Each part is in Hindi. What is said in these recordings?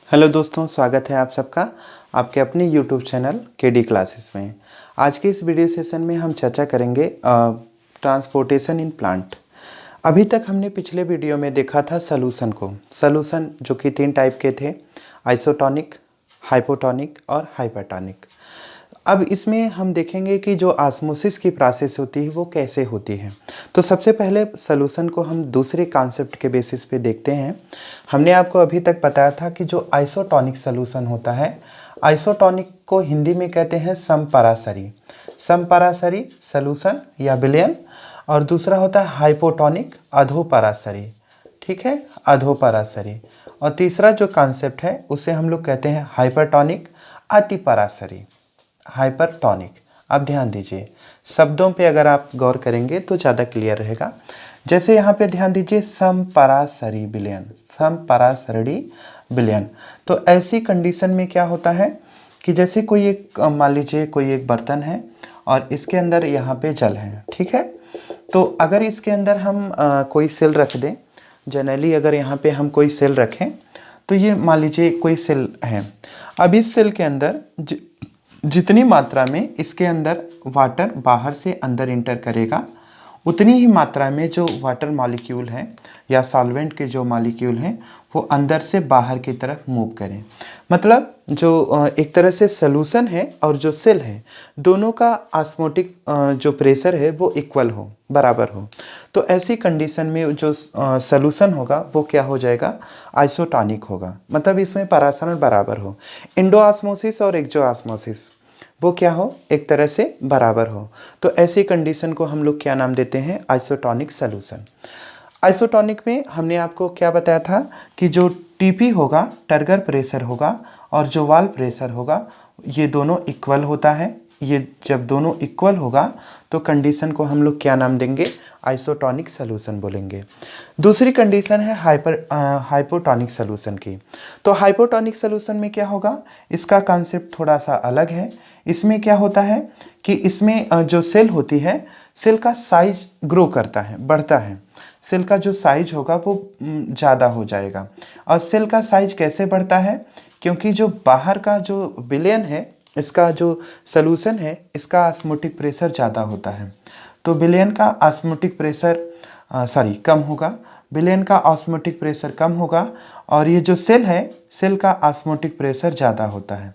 हेलो दोस्तों, स्वागत है आप सबका आपके अपने यूट्यूब चैनल केडी क्लासेस में। आज के इस वीडियो सेशन में हम चर्चा करेंगे ट्रांसपोर्टेशन इन प्लांट। अभी तक हमने पिछले वीडियो में देखा था सलूशन जो कि 3 टाइप के थे, आइसोटोनिक, हाइपोटोनिक और हाइपरटोनिक। अब इसमें हम देखेंगे कि जो ऑस्मोसिस की प्रोसेस होती है वो कैसे होती है। तो सबसे पहले सॉल्यूशन को हम दूसरे कॉन्सेप्ट के बेसिस पे देखते हैं। हमने आपको अभी तक बताया था कि जो आइसोटोनिक सॉल्यूशन होता है, आइसोटोनिक को हिंदी में कहते हैं समपरासरी सॉल्यूशन या विलयन, और दूसरा होता है हाइपोटोनिक अधोपरासरी, ठीक है, अधोपरासरी। और तीसरा जो कॉन्सेप्ट है उसे हम लोग कहते हैं हाइपरटोनिक अतिपरासरी, हाइपरटोनिक। अब ध्यान दीजिए, शब्दों पे अगर आप गौर करेंगे तो ज़्यादा क्लियर रहेगा। जैसे यहाँ पे ध्यान दीजिए, समपरासरी विलयन। तो ऐसी कंडीशन में क्या होता है कि जैसे कोई एक, मान लीजिए कोई एक बर्तन है और इसके अंदर यहाँ पे जल है, ठीक है। तो अगर इसके अंदर हम कोई सेल रख दें, जनरली अगर यहाँ पे हम कोई सेल रखें, तो ये मान लीजिए कोई सेल है। अब इस सेल के अंदर जितनी मात्रा में इसके अंदर वाटर बाहर से अंदर इंटर करेगा, उतनी ही मात्रा में जो वाटर मॉलिक्यूल है या सॉल्वेंट के जो मॉलिक्यूल हैं वो अंदर से बाहर की तरफ मूव करें। मतलब जो एक तरह से सॉल्यूशन है और जो सेल है, दोनों का ऑस्मोटिक जो प्रेशर है वो इक्वल हो, बराबर हो। तो ऐसी कंडीशन में जो सॉल्यूशन होगा वो क्या हो जाएगा, आइसोटोनिक होगा। मतलब इसमें परासरण बराबर हो, इंडोऑस्मोसिस और एक्सोऑस्मोसिस वो क्या हो, एक तरह से बराबर हो। तो ऐसी कंडीशन को हम लोग क्या नाम देते हैं, आइसोटोनिक सॉल्यूशन। आइसोटोनिक में हमने आपको क्या बताया था कि जो टीपी होगा, टर्गर प्रेशर होगा, और जो वाल्व प्रेशर होगा, ये दोनों इक्वल होता है। ये जब दोनों इक्वल होगा तो कंडीशन को हम लोग क्या नाम देंगे, आइसोटोनिक सॉल्यूशन बोलेंगे। दूसरी कंडीशन है हाइपोटोनिक सॉल्यूशन की। तो हाइपोटोनिक सॉल्यूशन में क्या होगा, इसका कॉन्सेप्ट थोड़ा सा अलग है। इसमें क्या होता है कि इसमें जो सेल होती है, सेल का साइज ग्रो करता है, बढ़ता है। सेल का जो साइज होगा वो ज़्यादा हो जाएगा। और सेल का साइज कैसे बढ़ता है, क्योंकि जो बाहर का जो विलयन है, इसका जो सॉल्यूशन है, इसका ऑस्मोटिक प्रेशर ज़्यादा होता है। तो विलयन का ऑस्मोटिक प्रेशर कम होगा, विलयन का ऑस्मोटिक प्रेशर कम होगा, और ये जो सेल है, सेल का ऑस्मोटिक प्रेशर ज़्यादा होता है।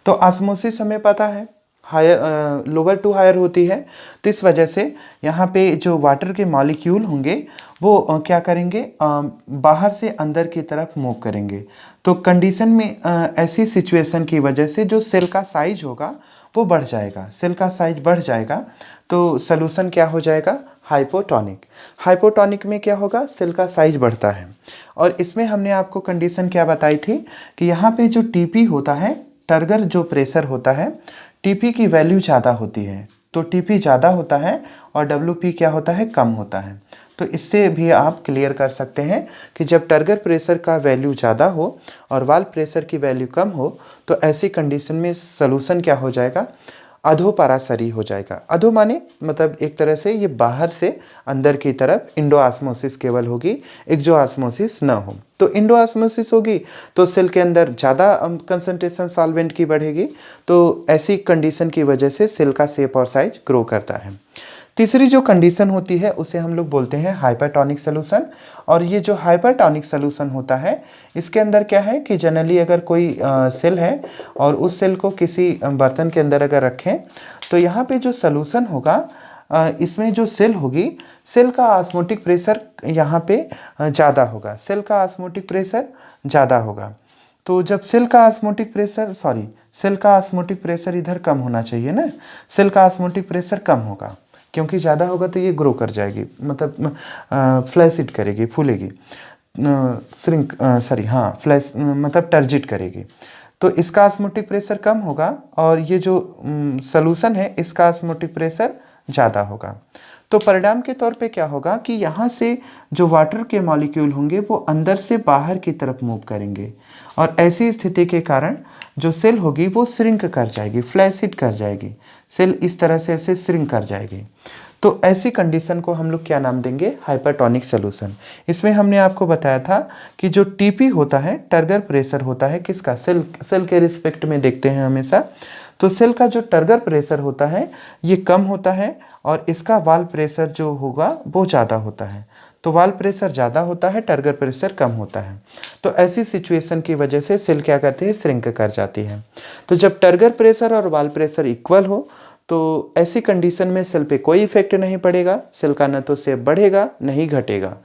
तो ऑस्मोसिस हमें पता है हायर, लोअर टू हायर होती है। तो इस वजह से यहाँ पे जो वाटर के मॉलिक्यूल होंगे वो क्या करेंगे, बाहर से अंदर की तरफ मूव करेंगे। तो कंडीशन में ऐसी सिचुएशन की वजह से जो सेल का साइज होगा वो बढ़ जाएगा। सेल का साइज बढ़ जाएगा तो सॉल्यूशन क्या हो जाएगा, हाइपोटोनिक। हाइपोटोनिक में क्या होगा, सेल का साइज बढ़ता है। और इसमें हमने आपको कंडीशन क्या बताई थी कि यहाँ पे जो टीपी होता है, टर्गर जो प्रेशर होता है, टीपी की वैल्यू ज़्यादा होती है। तो टीपी ज़्यादा होता है और डब्ल्यूपी क्या होता है, कम होता है। तो इससे भी आप क्लियर कर सकते हैं कि जब टर्गर प्रेशर का वैल्यू ज़्यादा हो और वाल्व प्रेशर की वैल्यू कम हो, तो ऐसी कंडीशन में सॉल्यूशन क्या हो जाएगा, अधोपरासरी हो जाएगा। अधो माने मतलब एक तरह से ये बाहर से अंदर की तरफ इंडोऑस्मोसिस केवल होगी, एक्सोऑस्मोसिस न हो। तो इंडोऑस्मोसिस होगी तो सेल के अंदर ज़्यादा कंसंट्रेशन सॉल्वेंट की बढ़ेगी। तो ऐसी कंडीशन की वजह से सेल का शेप और साइज ग्रो करता है। तीसरी जो कंडीशन होती है उसे हम लोग बोलते हैं हाइपरटोनिक सॉल्यूशन। और ये जो हाइपरटोनिक सॉल्यूशन होता है, इसके अंदर क्या है कि जनरली अगर कोई सेल है और उस सेल को किसी बर्तन के अंदर अगर रखें, तो यहाँ पे जो सॉल्यूशन होगा, इसमें जो सेल होगी, सेल का ऑस्मोटिक प्रेशर यहाँ पे ज़्यादा होगा, सेल का ऑस्मोटिक प्रेशर ज़्यादा होगा। तो जब सेल का ऑस्मोटिक प्रेशर इधर कम होना चाहिए ना, सेल का ऑस्मोटिक प्रेशर कम होगा, क्योंकि ज़्यादा होगा तो ये ग्रो कर जाएगी, मतलब फ्लैसिड करेगी, फूलेगी, फ्लैश मतलब टर्जिट करेगी। तो इसका ऑस्मोटिक प्रेशर कम होगा और ये जो सॉल्यूशन है, इसका ऑस्मोटिक प्रेशर ज़्यादा होगा। तो परिणाम के तौर पे क्या होगा कि यहाँ से जो वाटर के मॉलिक्यूल होंगे वो अंदर से बाहर की तरफ मूव करेंगे, और ऐसी स्थिति के कारण जो सेल होगी वो श्रिंक कर जाएगी, फ्लैसिड कर जाएगी। सेल इस तरह से ऐसे श्रिंक कर जाएगी। तो ऐसी कंडीशन को हम लोग क्या नाम देंगे, हाइपरटोनिक सॉल्यूशन। इसमें हमने आपको बताया था कि जो टीपी होता है, टर्गर प्रेशर होता है किसका, सेल के रिस्पेक्ट में देखते हैं हमेशा। तो सेल का जो टर्गर प्रेशर होता है ये कम होता है और इसका वाल प्रेशर जो होगा वो ज़्यादा होता है। तो वाल प्रेशर ज़्यादा होता है, टर्गर प्रेशर कम होता है। तो ऐसी सिचुएशन की वजह से सेल क्या करती है, श्रिंक कर जाती है। तो जब टर्गर प्रेशर और वाल प्रेशर इक्वल हो तो ऐसी कंडीशन में सेल पे कोई इफेक्ट नहीं पड़ेगा, सेल का न तो शेप बढ़ेगा नहीं घटेगा।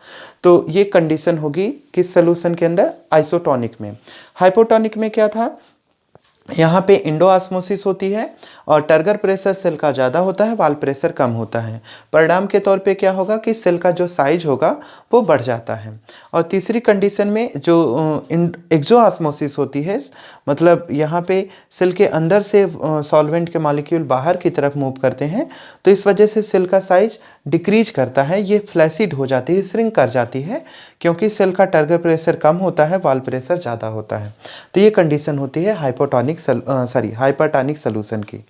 तो ये कंडीशन होगी किस सॉल्यूशन के अंदर, आइसोटोनिक में। हाइपोटोनिक में क्या था, यहाँ पे इंडोऑस्मोसिस होती है और टर्गर प्रेशर सेल का ज़्यादा होता है, वाल प्रेशर कम होता है। परिणाम के तौर पे क्या होगा कि सेल का जो साइज होगा वो बढ़ जाता है। और तीसरी कंडीशन में जो एक्सोऑस्मोसिस होती है, मतलब यहाँ पे सेल के अंदर से सॉल्वेंट के मॉलिक्यूल बाहर की तरफ मूव करते हैं, तो इस वजह से सेल का साइज डिक्रीज करता है, ये फ्लैसिड हो जाती है, श्रिंक कर जाती है, क्योंकि सेल का टर्गर प्रेशर कम होता है, वाल प्रेशर ज़्यादा होता है। तो ये कंडीशन होती है हाइपरटोनिक सॉल्यूशन की।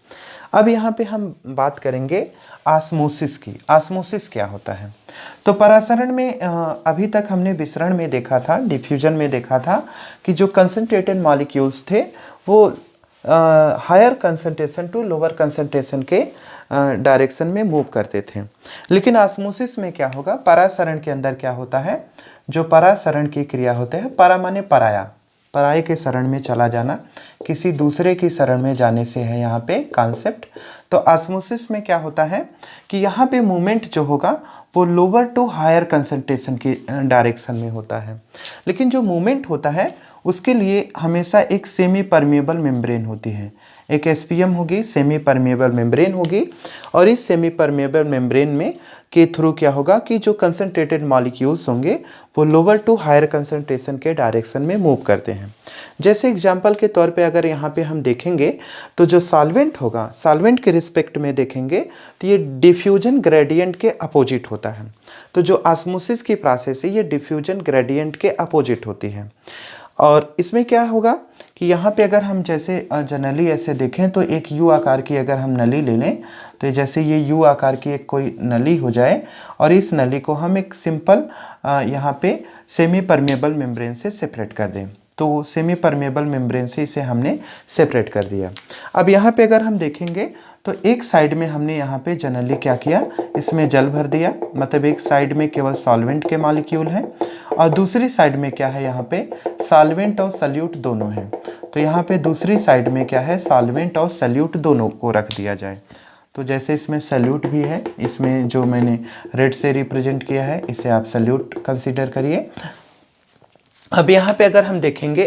अब यहाँ पे हम बात करेंगे ऑस्मोसिस की। ऑस्मोसिस क्या होता है, तो परासरण में अभी तक हमने विसरण में देखा था, डिफ्यूजन में देखा था कि जो कंसंट्रेटेड मॉलिक्यूल्स थे वो higher concentration to lower concentration के डायरेक्शन में मूव करते थे। लेकिन ऑस्मोसिस में क्या होगा, परासरण के अंदर क्या होता है, जो परासरण की क्रिया होते हैं, परा माने पराया, पराये के शरण में चला जाना, किसी दूसरे की शरण में जाने से है यहाँ पे कॉन्सेप्ट। तो ऑस्मोसिस में क्या होता है कि यहाँ पे मूवमेंट जो होगा वो लोअर टू हायर कंसंट्रेशन की डायरेक्शन में होता है। लेकिन जो मूवमेंट होता है उसके लिए हमेशा एक सेमी परमेबल मेम्ब्रेन होती है, एक एसपीएम होगी, सेमी परमेबल मेम्ब्रेन होगी। और इस सेमी परमेबल मेम्ब्रेन में के थ्रू क्या होगा कि जो कंसंट्रेटेड मॉलिक्यूल्स होंगे वो लोअर टू हायर कंसंट्रेशन के डायरेक्शन में मूव करते हैं। जैसे एग्जांपल के तौर पे अगर यहाँ पे हम देखेंगे तो जो सॉल्वेंट होगा, सॉल्वेंट के रिस्पेक्ट में देखेंगे तो ये डिफ्यूजन ग्रेडियंट के अपोजिट होता है। तो जो ऑस्मोसिस की प्रोसेस है ये डिफ्यूजन ग्रेडियंट के अपोजिट होती है। और इसमें क्या होगा कि यहाँ पे अगर हम जैसे जनरली ऐसे देखें तो एक यू आकार की अगर हम नली ले लें, तो जैसे ये यू आकार की एक कोई नली हो जाए और इस नली को हम एक सिंपल यहाँ पे सेमी परमेबल मेम्ब्रेन से सेपरेट कर दें। तो सेमी परमेबल मेम्ब्रेन से इसे हमने सेपरेट कर दिया। अब यहाँ पे अगर हम देखेंगे तो एक साइड में हमने यहाँ पे जनरली क्या किया, इसमें जल भर दिया, मतलब एक साइड में केवल सॉल्वेंट के मॉलिक्यूल हैं और दूसरी साइड में क्या है, यहाँ पे सॉल्वेंट और सल्यूट दोनों हैं। तो यहाँ पे दूसरी साइड में क्या है, सॉल्वेंट और सल्यूट दोनों को रख दिया जाए। तो जैसे इसमें सल्यूट भी है, इसमें जो मैंने रेड से रिप्रेजेंट किया है इसे आप सल्यूट कंसीडर करिए। अब यहाँ पे अगर हम देखेंगे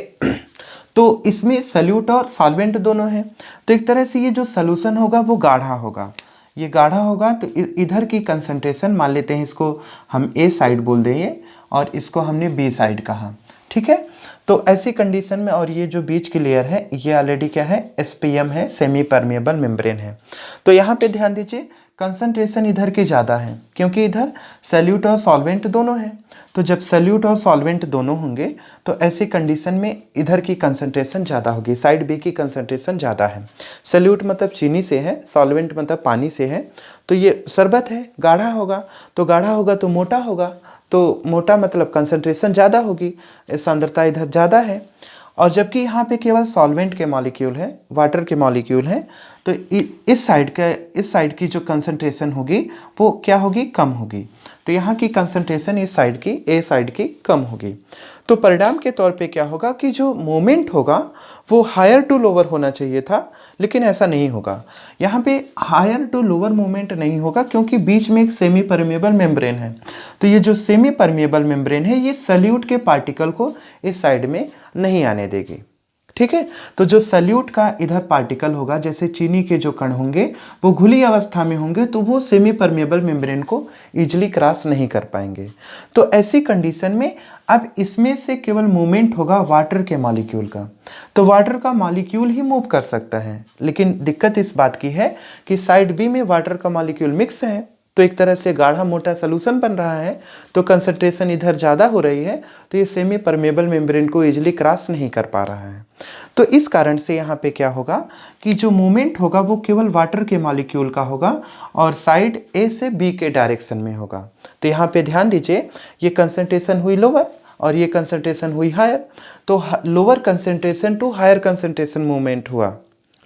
तो इसमें सल्यूट और सॉल्वेंट दोनों हैं, तो एक तरह से ये जो सॉल्यूशन होगा वो गाढ़ा होगा, ये गाढ़ा होगा। तो इधर की कंसंट्रेशन मान लेते हैं, इसको हम ए साइड बोल देंगे और इसको हमने बी साइड कहा, ठीक है। तो ऐसी कंडीशन में, और ये जो बीच की लेयर है ये ऑलरेडी क्या है, एसपीएम है, सेमी परमेबल मेम्ब्रेन है। तो यहाँ पे ध्यान दीजिए कंसंट्रेशन इधर की ज़्यादा है क्योंकि इधर सल्यूट और सॉल्वेंट दोनों हैं। तो जब सल्यूट और सॉल्वेंट दोनों होंगे तो ऐसी कंडीशन में इधर की कंसंट्रेशन ज़्यादा होगी, साइड बी की कंसंट्रेशन ज़्यादा है। सल्यूट मतलब चीनी से है, सॉल्वेंट मतलब पानी से है। तो ये शरबत है, गाढ़ा होगा, तो गाढ़ा होगा तो मोटा होगा, तो मोटा मतलब कंसंट्रेशन ज़्यादा होगी, सांद्रता इधर ज़्यादा है। और जबकि यहाँ पे केवल सॉल्वेंट के मॉलिक्यूल है, वाटर के मॉलिक्यूल हैं, तो इस साइड की जो कंसंट्रेशन होगी वो क्या होगी, कम होगी। तो यहाँ की कंसंट्रेशन इस साइड की, ए साइड की, कम होगी। तो परिणाम के तौर पे क्या होगा कि जो मोमेंट होगा वो हायर टू लोअर होना चाहिए था, लेकिन ऐसा नहीं होगा। यहाँ पे हायर टू लोअर मोमेंट नहीं होगा क्योंकि बीच में एक सेमी परमेबल मेम्ब्रेन है। तो ये जो सेमी परमेबल मेम्ब्रेन है ये सल्यूट के पार्टिकल को इस साइड में नहीं आने देगी, ठीक है। तो जो सल्यूट का इधर पार्टिकल होगा, जैसे चीनी के जो कण होंगे वो घुली अवस्था में होंगे, तो वो सेमी परमेबल मेम्ब्रेन को इजीली क्रॉस नहीं कर पाएंगे। तो ऐसी कंडीशन में अब इसमें से केवल मूवमेंट होगा वाटर के मॉलिक्यूल का। तो वाटर का मॉलिक्यूल ही मूव कर सकता है, लेकिन दिक्कत इस बात की है कि साइड बी में वाटर का मॉलिक्यूल मिक्स है, तो एक तरह से गाढ़ा मोटा सोल्यूशन बन रहा है, तो कंसंट्रेशन इधर ज़्यादा हो रही है, तो ये सेमी परमेबल मेम्ब्रेन को इजीली क्रॉस नहीं कर पा रहा है। तो इस कारण से यहाँ पे क्या होगा कि जो मूवमेंट होगा वो केवल वाटर के मॉलिक्यूल का होगा और साइड ए से बी के डायरेक्शन में होगा। तो यहाँ पे ध्यान दीजिए, ये कंसंट्रेशन हुई लोअर और ये कंसंट्रेशन हुई हायर, तो lower concentration to higher concentration movement हुआ,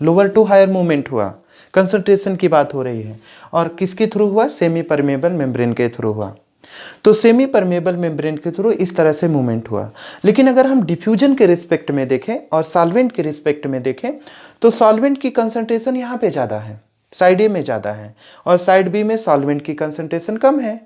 लोअर टू हायर मूवमेंट हुआ, कंसंट्रेशन की बात हो रही है। और किसके थ्रू हुआ? सेमी परमेबल मेम्ब्रेन के थ्रू हुआ। तो सेमी परमेबल मेम्ब्रेन के थ्रू इस तरह से मूवमेंट हुआ। लेकिन अगर हम डिफ्यूजन के रिस्पेक्ट में देखें और सॉल्वेंट के रिस्पेक्ट में देखें तो सॉल्वेंट की कंसंट्रेशन यहाँ पे ज़्यादा है, साइड ए में ज़्यादा है, और साइड बी में सॉल्वेंट की कंसंट्रेशन कम है।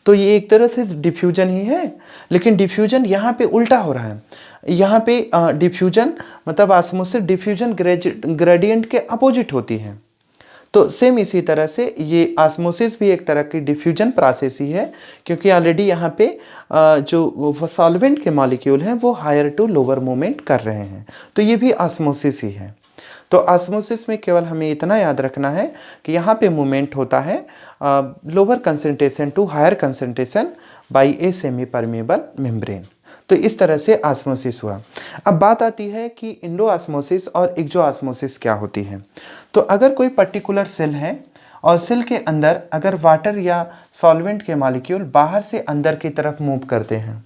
तो ये एक तरह से डिफ्यूजन ही है, लेकिन डिफ्यूजन यहाँ पे उल्टा हो रहा है। यहाँ पे डिफ्यूजन मतलब ऑस्मोसिस डिफ्यूजन ग्रेडियंट के अपोजिट होती है। तो सेम इसी तरह से ये ऑस्मोसिस भी एक तरह की डिफ्यूजन प्रोसेस ही है, क्योंकि ऑलरेडी यहाँ पे जो सॉल्वेंट के मॉलिक्यूल हैं वो हायर टू लोअर मूवमेंट कर रहे हैं, तो ये भी ऑस्मोसिस ही है। तो ऑस्मोसिस में केवल हमें इतना याद रखना है कि यहाँ पे मूवमेंट होता है lower concentration to higher concentration by a semi permeable membrane. तो इस तरह से ऑस्मोसिस हुआ। अब बात आती है कि इंडोऑस्मोसिस और एक्सोऑस्मोसिस क्या होती है। तो अगर कोई पर्टिकुलर सेल है और सेल के अंदर अगर वाटर या सॉल्वेंट के मॉलिक्यूल बाहर से अंदर की तरफ मूव करते हैं,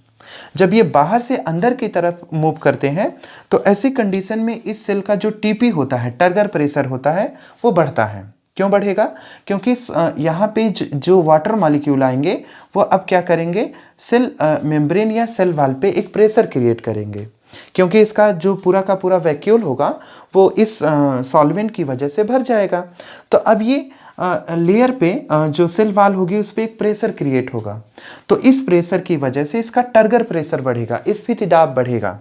जब ये बाहर से अंदर की तरफ मूव करते हैं तो ऐसी कंडीशन में इस सेल का जो टीपी होता है, टर्गर प्रेशर होता है, वो बढ़ता है। क्यों बढ़ेगा? क्योंकि यहाँ पे जो वाटर मॉलिक्यूल आएंगे वो अब क्या करेंगे, सेल मेम्ब्रेन या सेल वॉल पे एक प्रेशर क्रिएट करेंगे, क्योंकि इसका जो पूरा का पूरा वैक्यूल होगा वो इस सॉल्वेंट की वजह से भर जाएगा। तो अब ये लेयर पे जो सेल वॉल होगी उस पर एक प्रेशर क्रिएट होगा, तो इस प्रेशर की वजह से इसका टर्गर प्रेशर बढ़ेगा, स्फीति दाब बढ़ेगा।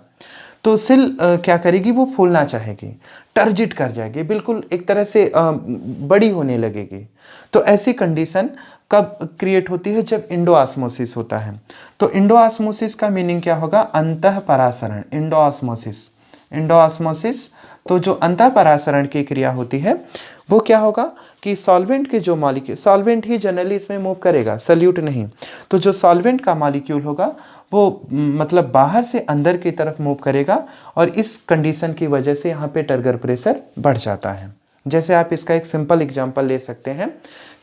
तो सेल क्या करेगी, वो फूलना चाहेगी, टर्जिट कर जाएगी, बिल्कुल एक तरह से बड़ी होने लगेगी। तो ऐसी कंडीशन कब क्रिएट होती है? जब इंडोऑस्मोसिस होता है। तो इंडोऑस्मोसिस का मीनिंग क्या होगा? अंतः परासरण। इंडोऑस्मोसिस, इंडोऑस्मोसिस तो जो अंतः परासरण की क्रिया होती है वो क्या होगा कि सॉल्वेंट के जो मॉलिक्यूल, सॉल्वेंट ही जनरली इसमें मूव करेगा, सल्यूट नहीं, तो जो सॉल्वेंट का मॉलिक्यूल होगा वो मतलब बाहर से अंदर की तरफ मूव करेगा और इस कंडीशन की वजह से यहाँ पे टर्गर प्रेशर बढ़ जाता है। जैसे आप इसका एक सिंपल एग्जांपल ले सकते हैं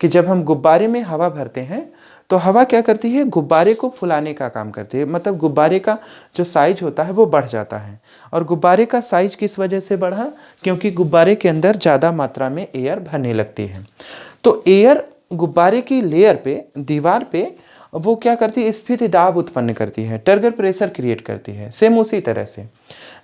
कि जब हम गुब्बारे में हवा भरते हैं तो हवा क्या करती है, गुब्बारे को फुलाने का काम करती है, मतलब गुब्बारे का जो साइज होता है वो बढ़ जाता है। और गुब्बारे का साइज किस वजह से बढ़ा? क्योंकि गुब्बारे के अंदर ज़्यादा मात्रा में एयर भरने लगती है। तो एयर गुब्बारे की लेयर पे, दीवार पे वो क्या करती है, स्फीति दाब उत्पन्न करती है, टर्गर प्रेशर क्रिएट करती है। सेम उसी तरह से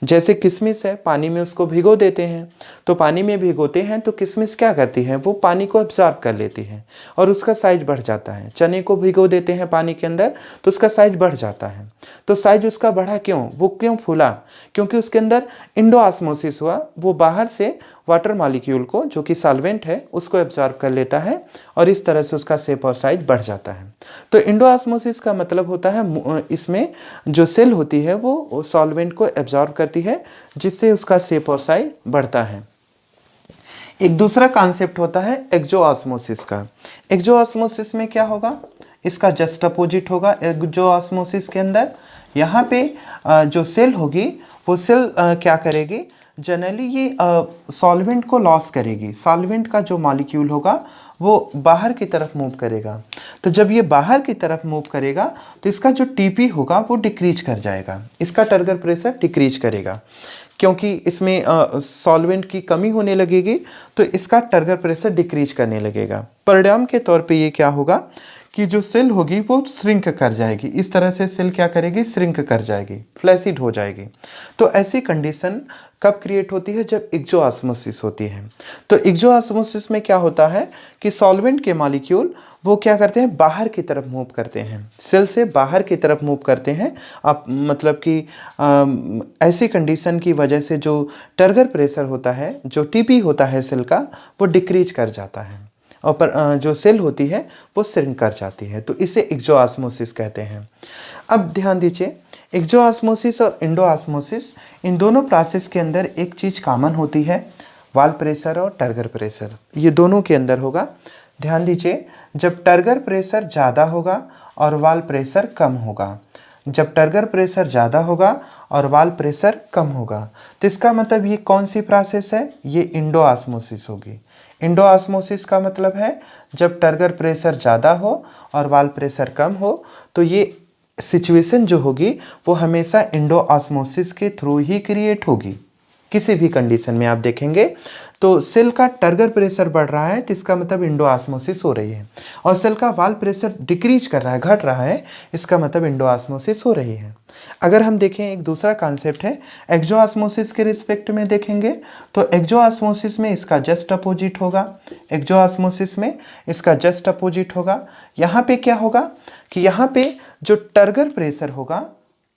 जैसे किशमिश है, पानी में उसको भिगो देते हैं, तो पानी में भिगोते हैं तो किशमिश क्या करती है, वो पानी को एब्जॉर्ब कर लेती है और उसका साइज बढ़ जाता है। चने को भिगो देते हैं पानी के अंदर तो उसका साइज बढ़ जाता है। तो साइज उसका बढ़ा क्यों, वो क्यों फूला? क्योंकि उसके अंदर इंडोऑस्मोसिस हुआ, वो बाहर से वाटर मॉलिक्यूल को जो कि सॉल्वेंट है उसको एब्जॉर्ब कर लेता है और इस तरह से उसका शेप और साइज बढ़ जाता है। तो इंडोऑस्मोसिस का मतलब होता है इसमें जो सेल होती है वो सॉल्वेंट को एब्जॉर्ब करती है जिससे उसका शेप और साइज बढ़ता है। एक दूसरा कॉन्सेप्ट होता है एक्सोऑस्मोसिस का। एक्सोऑस्मोसिस में क्या होगा, इसका जस्ट अपोजिट होगा। एक्सोऑस्मोसिस के अंदर यहाँ पे जो सेल होगी वो सेल क्या करेगी, जनरली ये सॉल्वेंट को लॉस करेगी। सॉल्वेंट का जो मॉलिक्यूल होगा वो बाहर की तरफ मूव करेगा। तो जब ये बाहर की तरफ मूव करेगा तो इसका जो टीपी होगा वो डिक्रीज कर जाएगा, इसका टर्गर प्रेशर डिक्रीज करेगा, क्योंकि इसमें सॉल्वेंट की कमी होने लगेगी तो इसका टर्गर प्रेशर डिक्रीज करने लगेगा। परिणाम के तौर पे ये क्या होगा कि जो सेल होगी वो श्रिंक कर जाएगी। इस तरह से सेल क्या करेगी, श्रिंक कर जाएगी, फ्लैसिड हो जाएगी। तो ऐसी कंडीशन कब क्रिएट होती है, जब एक्सोऑस्मोसिस होती है। तो एक्सोऑस्मोसिस में क्या होता है कि सॉल्वेंट के मॉलिक्यूल वो क्या करते हैं, बाहर की तरफ मूव करते हैं, सेल से बाहर की तरफ मूव करते हैं। आप मतलब कि ऐसी कंडीशन की वजह से जो टर्गर प्रेशर होता है, जो टीपी होता है सेल का, वो डिक्रीज कर जाता है और जो सेल होती है वो श्रिंक कर जाती है। तो इसे एक्सोऑस्मोसिस कहते हैं। अब ध्यान दीजिए, एक्सोऑस्मोसिस और इंडोऑस्मोसिस, इन दोनों प्रोसेस के अंदर एक चीज़ कॉमन होती है, वॉल प्रेशर और टर्गर प्रेशर, ये दोनों के अंदर होगा। ध्यान दीजिए, जब टर्गर प्रेशर ज़्यादा होगा और वाल्व प्रेशर कम होगा, जब टर्गर प्रेशर ज़्यादा होगा और वाल्व प्रेशर कम होगा, तो इसका मतलब ये कौन सी प्रोसेस है? ये इंडो ऑस्मोसिस होगी। इंडो ऑस्मोसिस का मतलब है जब टर्गर प्रेशर ज़्यादा हो और वाल्व प्रेशर कम हो, तो ये सिचुएशन जो होगी वो हमेशा इंडो ऑस्मोसिस के थ्रू ही क्रिएट होगी। किसी भी कंडीशन में आप देखेंगे तो सेल का टर्गर प्रेशर बढ़ रहा है तो इसका मतलब इंडो ऑस्मोसिस हो रही है, और सेल का वाल्व प्रेशर डिक्रीज कर रहा है, घट रहा है, इसका मतलब इंडो ऑस्मोसिस हो रही है। अगर हम देखें एक दूसरा कॉन्सेप्ट है एक्सो ऑस्मोसिस के रिस्पेक्ट में देखेंगे तो एक्सो ऑस्मोसिस में इसका जस्ट अपोजिट होगा। एक्सो ऑस्मोसिस में इसका जस्ट अपोजिट होगा। यहाँ पे क्या होगा कि यहाँ पे जो टर्गर प्रेशर होगा,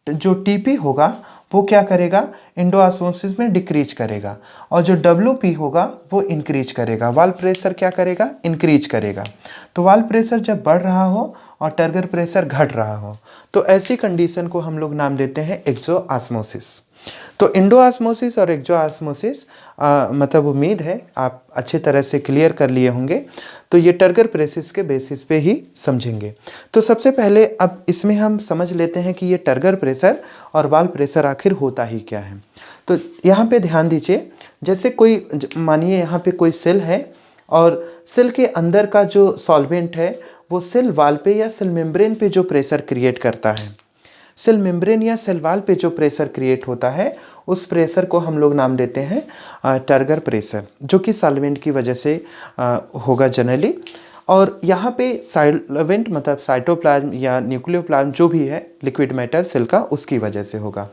जो टीपी होगा, वो क्या करेगा? इंडो ऑस्मोसिस में डिक्रीज करेगा, और जो डब्ल्यूपी होगा वो इंक्रीज करेगा। वाल्व प्रेशर क्या करेगा? इंक्रीज करेगा। तो वाल्व प्रेशर जब बढ़ रहा हो और टर्गर प्रेशर घट रहा हो, तो ऐसी कंडीशन को हम लोग नाम देते हैं एक्सो ऑस्मोसिस। तो इंडो ऑस्मोसिस और एक्सो ऑस्मोसिस मतलब उम्मीद है आप अच्छी तरह से क्लियर कर लिए होंगे। तो ये टर्गर प्रेशर के बेसिस पे ही समझेंगे। तो सबसे पहले अब इसमें हम समझ लेते हैं कि ये टर्गर प्रेशर और वाल्व प्रेशर आखिर होता ही क्या है। तो यहाँ पे ध्यान दीजिए, जैसे कोई मानिए यहाँ पे कोई सेल है और सेल के अंदर का जो सॉल्वेंट है वो सेल वॉल पे या सेल मेम्ब्रेन पे जो प्रेशर क्रिएट करता है, सेल मेम्ब्रेन या सेल वॉल पे जो प्रेशर क्रिएट होता है उस प्रेशर को हम लोग नाम देते हैं टर्गर प्रेशर, जो कि सॉल्वेंट की वजह से होगा जनरली। और यहाँ पे सॉल्वेंट मतलब साइटोप्लाज्म या न्यूक्लियोप्लाज्म जो भी है लिक्विड मैटर सेल का, उसकी वजह से होगा।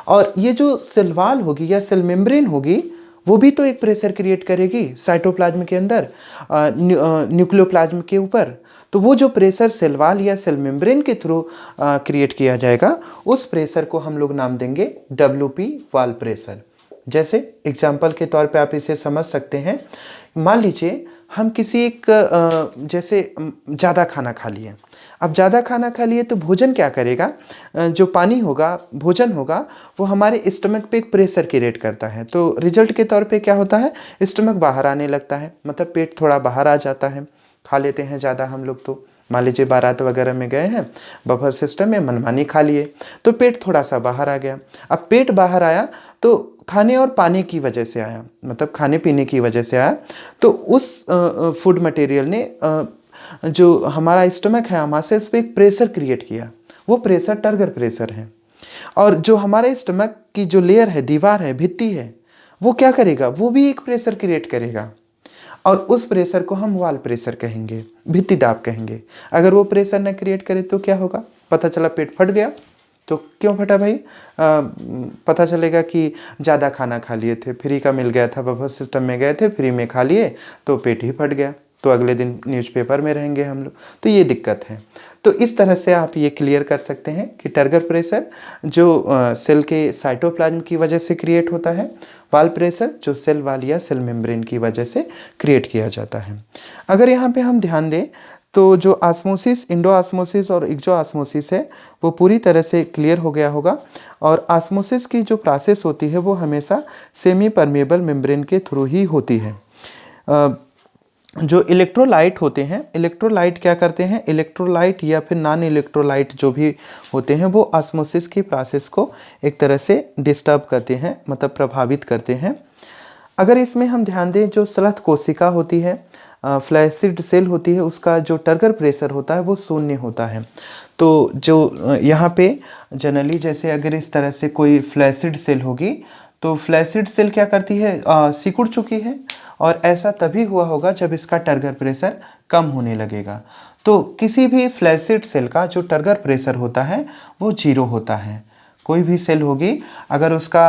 और ये जो सेल वॉल होगी या सेल मेम्ब्रेन होगी वो भी तो एक प्रेशर क्रिएट करेगी साइटोप्लाज्म के अंदर, न्यूक्लियोप्लाज्म के ऊपर। तो वो जो प्रेशर सेल वॉल या सेल मेम्ब्रेन के थ्रू क्रिएट किया जाएगा उस प्रेशर को हम लोग नाम देंगे डब्ल्यूपी वॉल प्रेशर। जैसे एग्जांपल के तौर पे आप इसे समझ सकते हैं, मान लीजिए हम किसी एक जैसे ज़्यादा खाना खा लिए। अब ज़्यादा खाना खा लिए तो भोजन क्या करेगा? जो पानी होगा, भोजन होगा, वो हमारे स्टमक पे एक प्रेशर क्रिएट करता है। तो रिजल्ट के तौर पे क्या होता है? स्टमक बाहर आने लगता है, मतलब पेट थोड़ा बाहर आ जाता है। खा लेते हैं ज़्यादा हम लोग, तो मान लीजिए बारात वगैरह में गए हैं, बफर सिस्टम में मनमानी खा लिए तो पेट थोड़ा सा बाहर आ गया। अब पेट बाहर आया तो खाने और पानी की वजह से आया, मतलब खाने पीने की वजह से आया। तो उस फूड मटेरियल ने जो हमारा स्टमक है हमारे से उस पर एक प्रेशर क्रिएट किया, वो प्रेशर टर्गर प्रेशर है। और जो हमारे स्टमक की जो लेयर है, दीवार है, भित्ति है, वो क्या करेगा? वो भी एक प्रेशर क्रिएट करेगा, और उस प्रेशर को हम वाल प्रेशर कहेंगे, भित्ति दाब कहेंगे। अगर वो प्रेशर न क्रिएट करे तो क्या होगा? पता चला पेट फट गया। तो क्यों फटा भाई? पता चलेगा कि ज़्यादा खाना खा लिए थे, फ्री का मिल गया था, बफर सिस्टम में गए थे, फ्री में खा लिए तो पेट ही फट गया। तो अगले दिन न्यूज़पेपर में रहेंगे हम लोग, तो ये दिक्कत है। तो इस तरह से आप ये क्लियर कर सकते हैं कि टर्गर प्रेशर जो सेल के साइटोप्लाज्म की वजह से क्रिएट होता है, वाल प्रेशर जो सेल वाल या सेल मेम्ब्रेन की वजह से क्रिएट किया जाता है। अगर यहाँ पे हम ध्यान दें तो जो ऑस्मोसिस, इंडो ऑस्मोसिस और एक्सो ऑस्मोसिस है वो पूरी तरह से क्लियर हो गया होगा। और ऑस्मोसिस की जो प्रोसेस होती है वो हमेशा सेमी परमेबल मेम्ब्रेन के थ्रू ही होती है। जो इलेक्ट्रोलाइट होते हैं, इलेक्ट्रोलाइट क्या करते हैं? इलेक्ट्रोलाइट या फिर नॉन इलेक्ट्रोलाइट जो भी होते हैं वो ऑस्मोसिस की प्रोसेस को एक तरह से डिस्टर्ब करते हैं, मतलब प्रभावित करते हैं। अगर इसमें हम ध्यान दें, जो सलथ कोशिका होती है, फ्लैसिड सेल होती है, उसका जो टर्गर प्रेशर होता है वो शून्य होता है। तो जो यहाँ पे जनरली जैसे अगर इस तरह से कोई फ्लैसिड सेल होगी तो फ्लैसिड सेल क्या करती है? सिकुड़ चुकी है, और ऐसा तभी हुआ होगा जब इसका टर्गर प्रेशर कम होने लगेगा। तो किसी भी फ्लैसिड सेल का जो टर्गर प्रेशर होता है वो जीरो होता है। कोई भी सेल होगी अगर उसका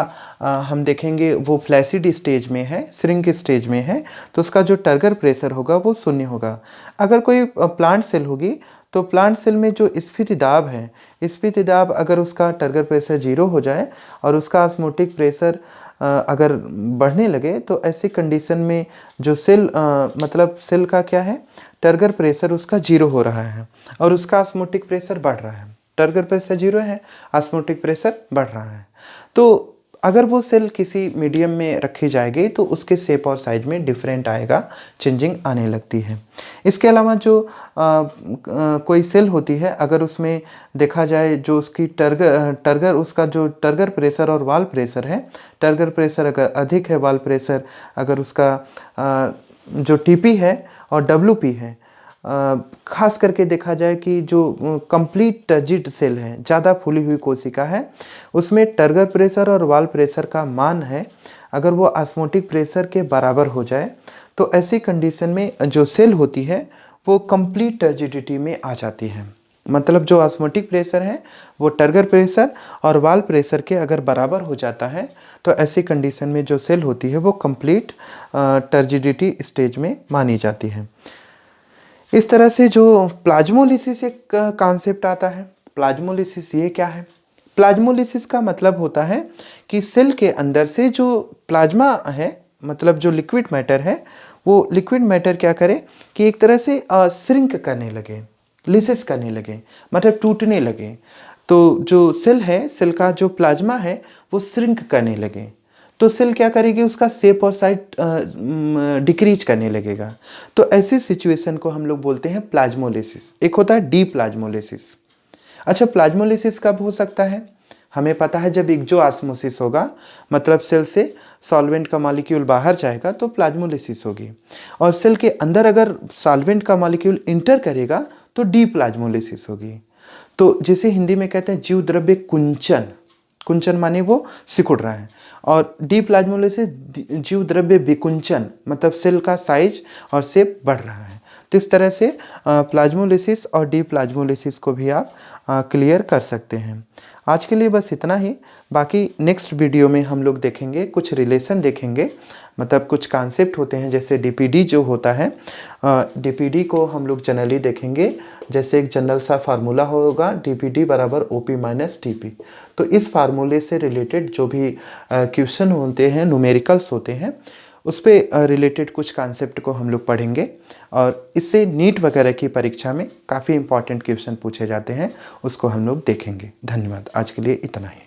हम देखेंगे वो फ्लैसिड स्टेज में है, श्रिंक स्टेज में है, तो उसका जो टर्गर प्रेशर होगा वो शून्य होगा। अगर कोई प्लांट सेल होगी तो प्लांट सेल में जो स्फीति दाब है, स्फीति दाब अगर उसका टर्गर प्रेशर जीरो हो जाए और उसका ऑस्मोटिक प्रेशर अगर बढ़ने लगे तो ऐसी कंडीशन में जो सेल मतलब सेल का क्या है? टर्गर प्रेशर उसका जीरो हो रहा है और उसका ऑस्मोटिक प्रेशर बढ़ रहा है। टर्गर प्रेशर जीरो है, ऑस्मोटिक प्रेशर बढ़ रहा है। तो अगर वो सेल किसी मीडियम में रखी जाएगी तो उसके शेप और साइज में डिफरेंट आएगा, चेंजिंग आने लगती है। इसके अलावा जो कोई सेल होती है, अगर उसमें देखा जाए जो उसकी टर्गर उसका जो टर्गर प्रेशर और वाल प्रेशर है, टर्गर प्रेशर अगर अधिक है, वाल प्रेशर अगर उसका जो टीपी है और डब्ल्यूपी है, खास करके देखा जाए कि जो कंप्लीट टर्जिड सेल है, ज़्यादा फूली हुई कोशिका है, उसमें टर्गर प्रेशर और वाल प्रेशर का मान है अगर वो ऑस्मोटिक प्रेशर के बराबर हो जाए, तो ऐसी कंडीशन में जो सेल होती है वो कंप्लीट टर्जिडिटी में आ जाती है। मतलब जो ऑस्मोटिक प्रेशर है वो टर्गर प्रेशर और वाल प्रेशर के अगर बराबर हो जाता है, तो ऐसी कंडीशन में जो सेल होती है वो कंप्लीट टर्जिडिटी स्टेज में मानी जाती है। इस तरह से जो प्लाज्मोलिसिस एक कॉन्सेप्ट आता है। प्लाज्मोलिसिस ये क्या है? प्लाज्मोलिसिस का मतलब होता है कि सेल के अंदर से जो प्लाज्मा है, मतलब जो लिक्विड मैटर है, वो लिक्विड मैटर क्या करे कि एक तरह से श्रिंक करने लगे, लिसिस करने लगे, मतलब टूटने लगे। तो जो सेल है, सेल का जो प्लाज्मा है वो श्रिंक करने लगे, तो सेल क्या करेगी, उसका शेप और साइज डिक्रीज करने लगेगा। तो ऐसी सिचुएशन को हम लोग बोलते हैं प्लाज्मोलिसिस। एक होता है डी प्लाज्मोलिसिस। अच्छा, प्लाज्मोलिसिस कब हो सकता है? हमें पता है जब एक्सोऑस्मोसिस होगा, मतलब सेल से सॉल्वेंट का मॉलिक्यूल बाहर जाएगा तो प्लाज्मोलिसिस होगी, और सेल के अंदर अगर सॉल्वेंट का मॉलिक्यूल इंटर करेगा तो डी प्लाज्मोलिसिस होगी। तो जिसे हिंदी में कहते हैं जीव द्रव्य कुंचन, कुंचन माने वो सिकुड़ रहा है, और डी प्लाज्मोलिसिस जीव द्रव्य विकुंचन, मतलब सेल का साइज और शेप बढ़ रहा है। तो इस तरह से प्लाज्मोलिसिस और डी प्लाज्मोलिसिस को भी आप क्लियर कर सकते हैं। आज के लिए बस इतना ही। बाकी नेक्स्ट वीडियो में हम लोग देखेंगे, कुछ रिलेशन देखेंगे, मतलब कुछ कॉन्सेप्ट होते हैं, जैसे डीपीडी जो होता है, डीपीडी को हम लोग जनरली देखेंगे जैसे एक जनरल सा फार्मूला होगा, डीपीडी बराबर ओपी माइनस टीपी। तो इस फार्मूले से रिलेटेड जो भी क्वेश्चन होते हैं, न्यूमेरिकल्स होते हैं, उस पर रिलेटेड कुछ कॉन्सेप्ट को हम लोग पढ़ेंगे, और इससे नीट वगैरह की परीक्षा में काफ़ी इंपॉर्टेंट क्वेश्चन पूछे जाते हैं, उसको हम लोग देखेंगे। धन्यवाद। आज के लिए इतना ही।